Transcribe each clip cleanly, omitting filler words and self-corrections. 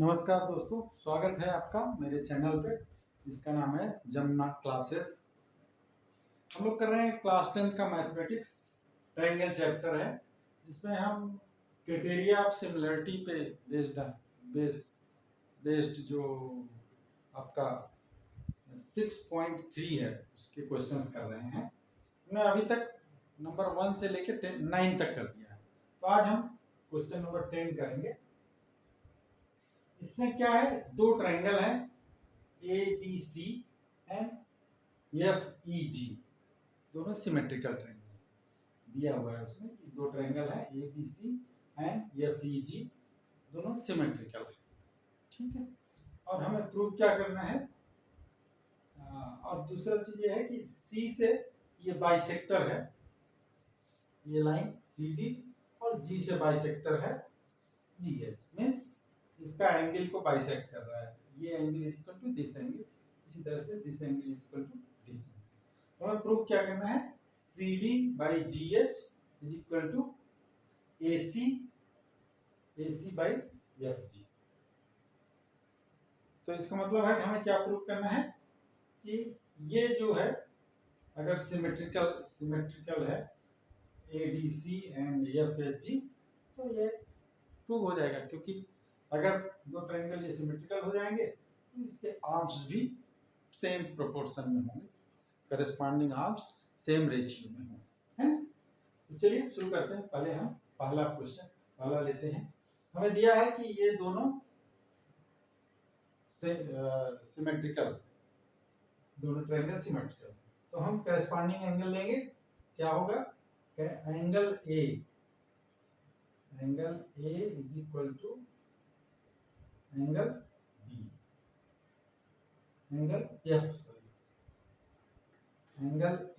नमस्कार दोस्तों, स्वागत है आपका मेरे चैनल पे जिसका नाम है जमुना क्लासेस। हम लोग कर रहे हैं क्लास 10th का मैथमेटिक्स ट्रायंगल चैप्टर है, जिसमें हम क्राइटेरिया ऑफ सिमिलरिटी पे बेस्ड जो आपका 6.3 है उसके क्वेश्चंस कर रहे हैं। हमने अभी तक नंबर 1 से लेके 9 तक कर दिया है, तो आज हम क्वेश्चन नंबर 10 करेंगे। इसमें क्या है, दो ट्रायंगल है A B C and F E G, दोनों सिमेट्रिकल ट्रायंगल दिया हुआ है। उसमें दो ट्रायंगल है A B C and F E G, दोनों सिमेट्रिकल है। ठीक है, और हमें प्रूव क्या करना है। और दूसरा चीज ये है कि सी से ये बाइसेक्टर है, ये लाइन सी डी, और जी से बाइसेक्टर है जी एच, मीन्स इसका एंगल को बाइसेक्ट कर रहा है। ये angle is equal to this angle, इसी तरह से this angle is equal to this. तो हमें प्रूव क्या करना है, C D by G H is equal to A C by F G. तो इसका मतलब है कि हमें क्या प्रूव करना है कि ये जो है अगर सिमेट्रिकल है A D C and F H G, तो ये प्रूव हो जाएगा। क्योंकि अगर दो ट्रायंगल ये सिमेट्रिकल हो जाएंगे तो इसके आर्म्स भी सेम प्रोपोर्शन में होंगे, करस्पॉन्डिंग आर्म्स सेम रेशियो में होंगे, है ना। तो चलिए शुरू करते हैं। पहले हम पहला लेते हैं। हमें दिया है कि ये दोनों सिमेट्रिकल, दोनों ट्रायंगल सिमेट्रिकल, तो हम करस्पॉन्डिंग एंगल लेंगे। क्या होगा, angle A is equal to angle B, angle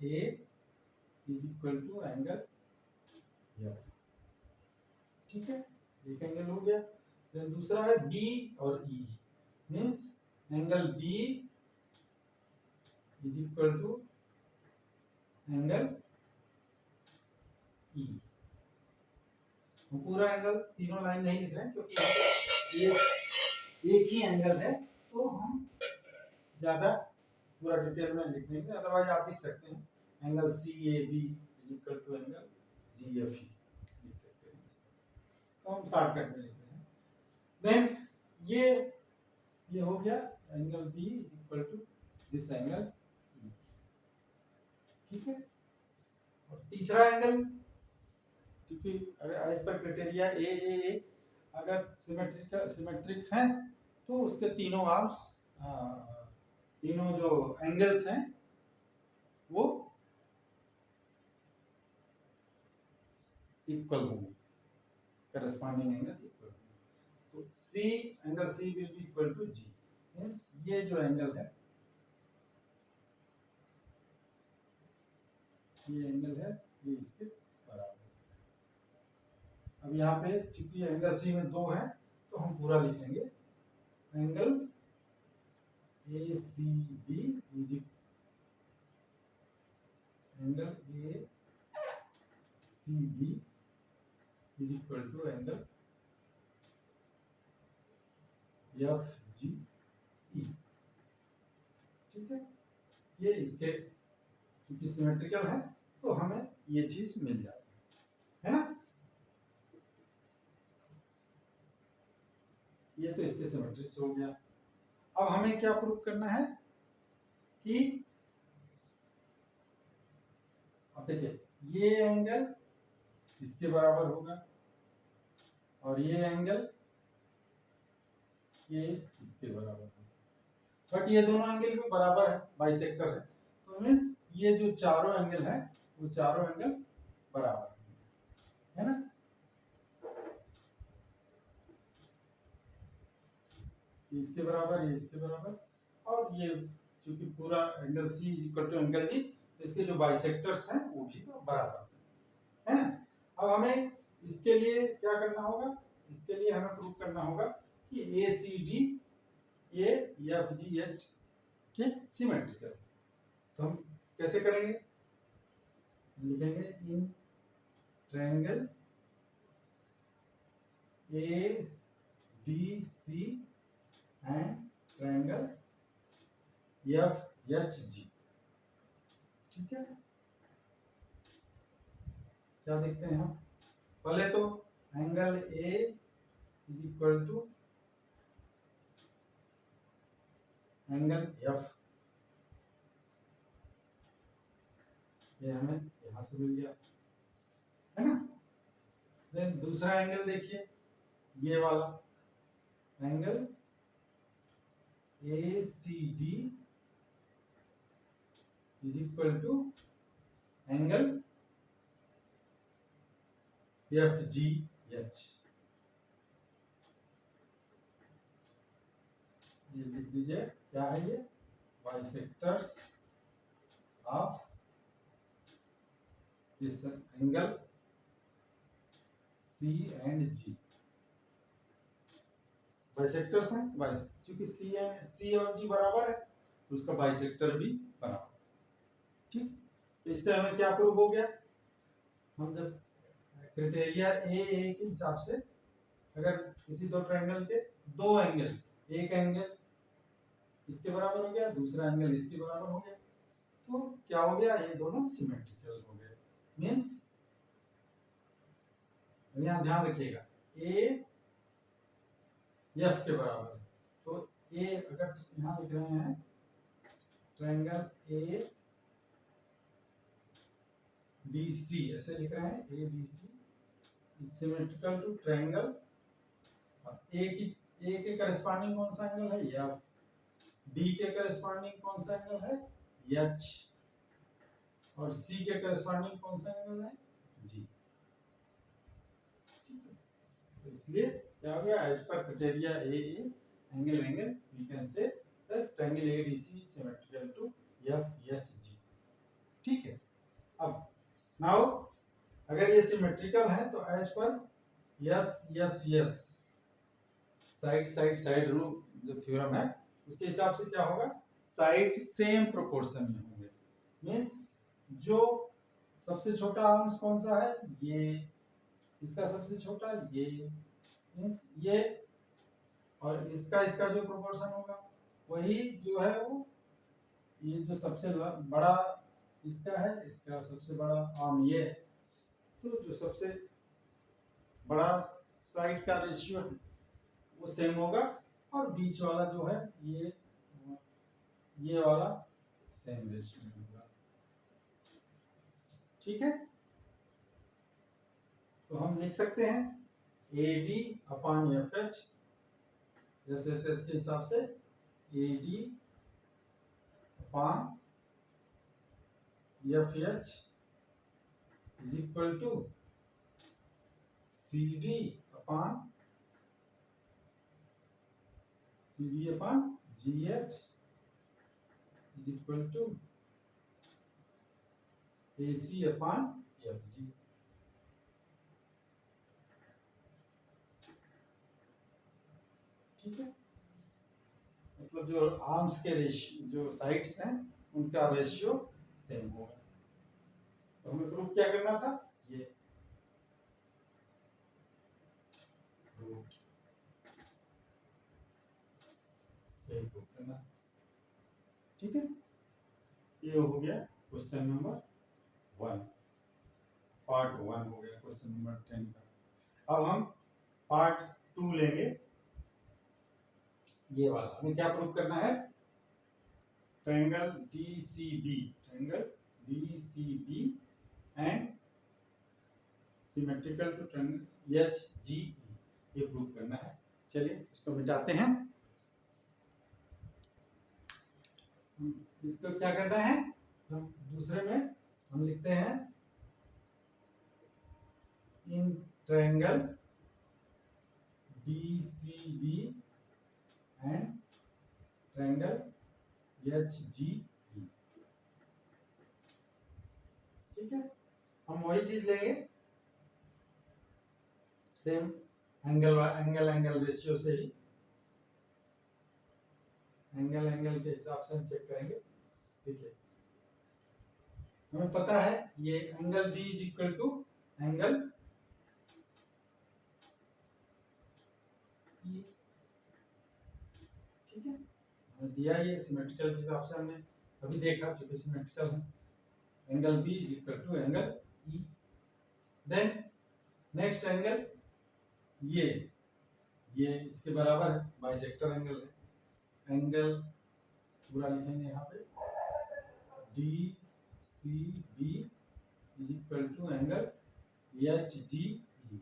A is equal to angle F. ठीक है, एक एंगल हो गया। फिर दूसरा है बी और E, means angle B is equal to angle E. पूरा एंगल, तीनों लाइन नहीं लिख रहे हैं क्योंकि ये एक ही एंगल है, तो हम ज्यादा पूरा डिटेल में लिख देंगे। अदरवाइज आप लिख सकते हैं angle C A B is equal to angle G F E, लिख सकते हैं इस तरह। तो हम शॉर्टकट में लिख रहे हैं। देन ये हो गया angle B is equal to this angle E. ठीक है, और तीसरा एंगल, क्योंकि अगर एज पर क्राइटेरिया ए अगर सिमेट्रिक है तो उसके तीनों आर्म्स, तीनों जो एंगल्स हैं वो इक्वल होंगे, करस्पॉन्डिंग एंगल्स इक्वल होंगे। तो C, angle C will be equal to G, means ये जो एंगल है, ये एंगल है, ये इसके बराबर। अब यहाँ पे चूंकि एंगल सी में दो है तो हम पूरा लिखेंगे angle A C B is angle A C B is equal to angle F G E. ठीक है, ये इसके क्योंकि सिमेट्रिकल है तो हमें ये चीज मिल जाती है ना। ये तो इसके सिमेट्री से हो गया। अब हमें क्या प्रूव करना है कि, अब देखिए ये एंगल इसके बराबर होगा और ये एंगल ये इसके बराबर होगा, बट ये दोनों एंगल भी बराबर है, बाइसेक्टर है। तो मीन्स ये जो चारों एंगल है वो चारों एंगल बराबर है ना। इसके बराबर, ये इसके बराबर, और ये चूंकि पूरा angle C is equal to angle G, तो इसके जो बाइसेक्टर्स हैं वो भी बराबर है ना। अब हमें इसके लिए क्या करना होगा, इसके लिए हमें प्रूव करना होगा कि A C D A F G H के सिमेट्रिकल। तो हम कैसे करेंगे, लिखेंगे in triangle A D C and triangle F H G. ठीक है, क्या देखते हैं हम? पहले तो angle A is equal to angle F, ये हमें यहां से मिल गया, है ना। देन दूसरा एंगल देखिए, ये वाला angle A C D is equal to angle F G H. ये लिख दीजिए, क्या है ये? Bisectors of this angle C and G. Bisectors हैं, क्योंकि सी और जी बराबर है तो उसका बाइसेक्टर भी बराबर। ठीक, इससे हमें क्या प्रूव हो गया? हम जब क्राइटेरिया ए के हिसाब से अगर किसी दो ट्रायंगल के दो एंगल, एक एंगल इसके बराबर हो गया, दूसरा एंगल इसके बराबर हो गया, तो क्या हो गया? ये दोनों सिमेट्रिकल हो गए। मींस यहां ध्यान रखिएगा, ए एफ के बराबर है, तो ए अगर यहां लिख रहे हैं ट्रायंगल ए बी सी, ऐसे लिख रहे हैं A B C symmetrical to triangle, A के करस्पॉन्डिंग कौन सा एंगल है? एफ। डी के करस्पॉन्डिंग कौन सा एंगल है? एच। और सी के करस्पॉन्डिंग कौन सा एंगल है? जी। ठीक है, तो इसलिए क्या हो गया? As per criteria A angle we can say that triangle ADC symmetrical to F H G. ठीक है, अब नाउ अगर ये सिमेट्रिकल है तो as per yes side rule जो थ्योरम है उसके हिसाब से क्या होगा? साइड सेम प्रोपोर्शन में होंगे। मींस जो सबसे छोटा आर्म्स कौन सा है? ये। इसका सबसे छोटा ये, मींस ये, और इसका जो प्रोपोर्शन होगा वही जो है वो, ये जो सबसे बड़ा इसका है, इसका सबसे बड़ा आर्म ये है, तो जो सबसे बड़ा साइड का रेशियो है वो सेम होगा, और बीच वाला जो है ये वाला सेम रेशियो होगा। ठीक है, तो हम लिख सकते हैं A D upon F H, S S S के हिसाब से A D upon F H is equal to C D upon G H is equal to A C upon F G. ठीक है, मतलब जो आर्म्स के रेशियो, जो sides हैं उनका रेशियो सेम होगा। तो हमें प्रूफ क्या करना था? ये प्रूफ करना। ठीक है, ये हो गया क्वेश्चन नंबर 1, पार्ट 1 हो गया क्वेश्चन नंबर 10 का। अब हम पार्ट 2 लेंगे। ये वाला हमें क्या प्रूव करना है? Triangle DCB and symmetrical to triangle HGE, ये प्रूव करना है। चलिए इसको मिटाते हैं। इसको क्या करना है? हम दूसरे में हम लिखते हैं in triangle DCB and triangle HGE। ठीक है, हम वही चीज लेंगे, सेम एंगल रेशियो से ही, एंगल के हिसाब से हम चेक करेंगे। ठीक है, हमें पता है ये angle D is equal to angle हमें दिया ही है, सिमेट्रिकल के हिसाब से हमने अभी देखा चूंकि सिमेट्रिकल है, angle B is equal to angle E. Then next angle ये इसके बराबर है, बाइसेक्टर एंगल है। एंगल पूरा लिखेंगे यहाँ पे, D C B is equal to angle H G E.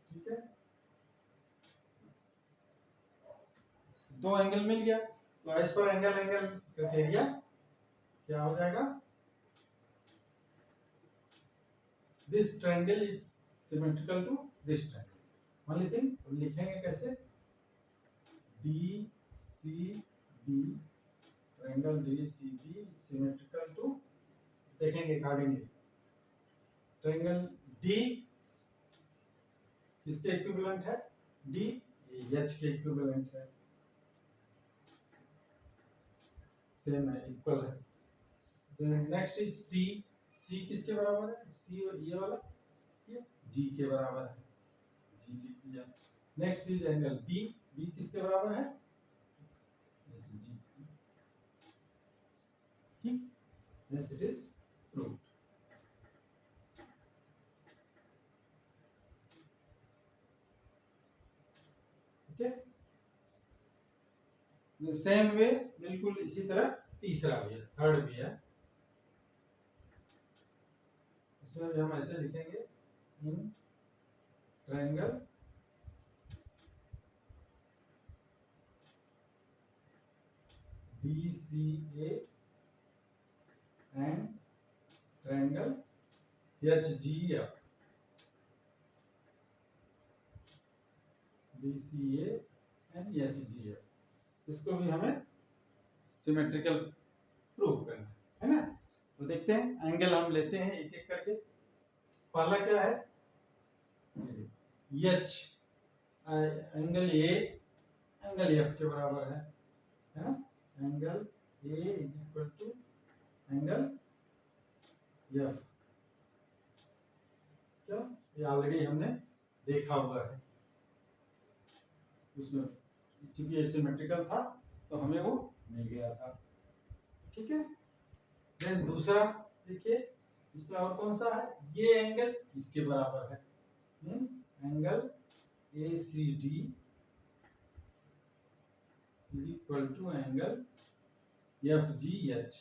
ठीक है, दो एंगल मिल गया, तो एज पर एंगल क्राइटेरिया क्या हो जाएगा, this triangle is symmetrical to this triangle. Only thing लिखेंगे कैसे, D C B, triangle D C B symmetrical to, देखेंगे अकॉर्डिंगली ट्रायंगल डी किसके इक्विवेलेंट है, डी एच के इक्विवेलेंट है, सेम है, इक्वल है। नेक्स्ट इज सी, सी किसके बराबर है, सी ये वाला, ये जी के बराबर है, जी लिख दिया। Next is angle B, B किसके बराबर है, जी। ठीक, this it is proved. Okay, same way बिल्कुल इसी तरह तीसरा भी है, थर्ड भी है, इसमें भी हम ऐसे लिखेंगे, in triangle BCA and triangle HGF, BCA and HGF, इसको भी हमें सिमेट्रिकल प्रूव करना है ना। तो देखते हैं, एंगल हम लेते हैं एक एक करके। पहला क्या है, H, angle A angle F के बराबर है ना, angle A is equal to angle F. क्या, ये ऑलरेडी हमने देखा हुआ है, उसमें क्योंकि ये सिमेट्रिकल था तो हमें वो मिल गया था। ठीक है, देन दूसरा देखिए, इसमें और कौन सा है, ये एंगल इसके बराबर है, means angle ACD is equal to angle FGH।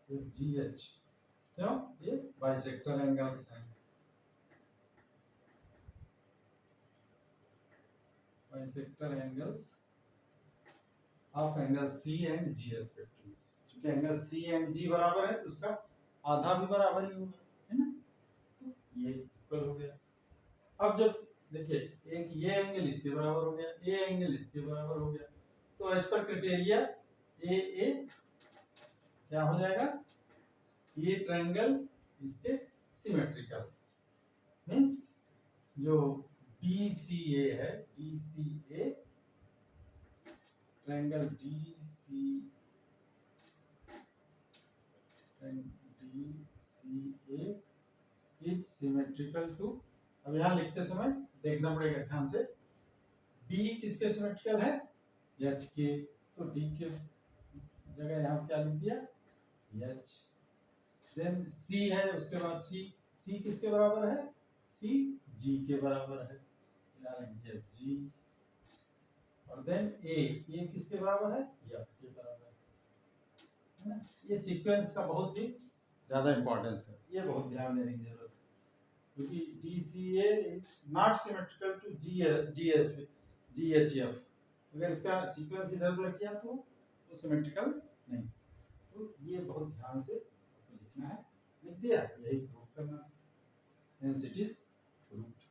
FGH क्यों, ये बाइसेक्टर एंगल्स हैं, bisector angles of angle C and G respectively. क्योंकि एंगल C एंड G बराबर है तो उसका आधा भी बराबर ही होगा, है ना, तो ये इक्वल हो गया। अब जब देखिए, एक ये एंगल इसके बराबर हो गया, ये एंगल इसके बराबर हो गया, तो एज पर क्राइटेरिया ए क्या हो जाएगा, ये ट्रायंगल इसके सिमेट्रिकल, मींस जो DCA है, DCA triangle DCA is symmetrical to, अब यहाँ लिखते समय देखना पड़ेगा ध्यान से, D किसके सिमेट्रिकल है, H के, तो D के जगह यहाँ क्या लिख दिया, H। देन C है, उसके बाद C किसके बराबर है, C G के बराबर है, यहाँ लिख दिया G। और देन A किसके बराबर है, F के बराबर है ना। ये सीक्वेंस का बहुत ही ज्यादा इंपॉर्टेंस है, ये बहुत ध्यान देने की जरूरत है, क्योंकि DCA is not symmetrical to GHF। अगर इसका सीक्वेंस इधर उधर किया तो सिमेट्रिकल नहीं, तो ये बहुत ध्यान से लिखना है, लिख दिया, यही प्रूव करना है, हेंस इट इज प्रूव्ड।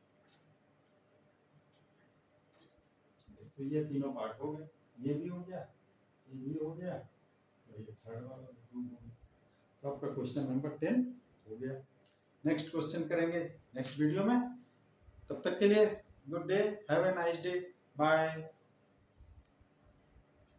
तो ये तीनों पार्ट हो गए, ये भी हो गया, ये भी हो गया, और ये थर्ड वाला प्रूव हो गया। तो आपका क्वेश्चन नंबर 10 हो गया। नेक्स्ट क्वेश्चन करेंगे नेक्स्ट वीडियो में, तब तक के लिए good day, have a nice day, bye.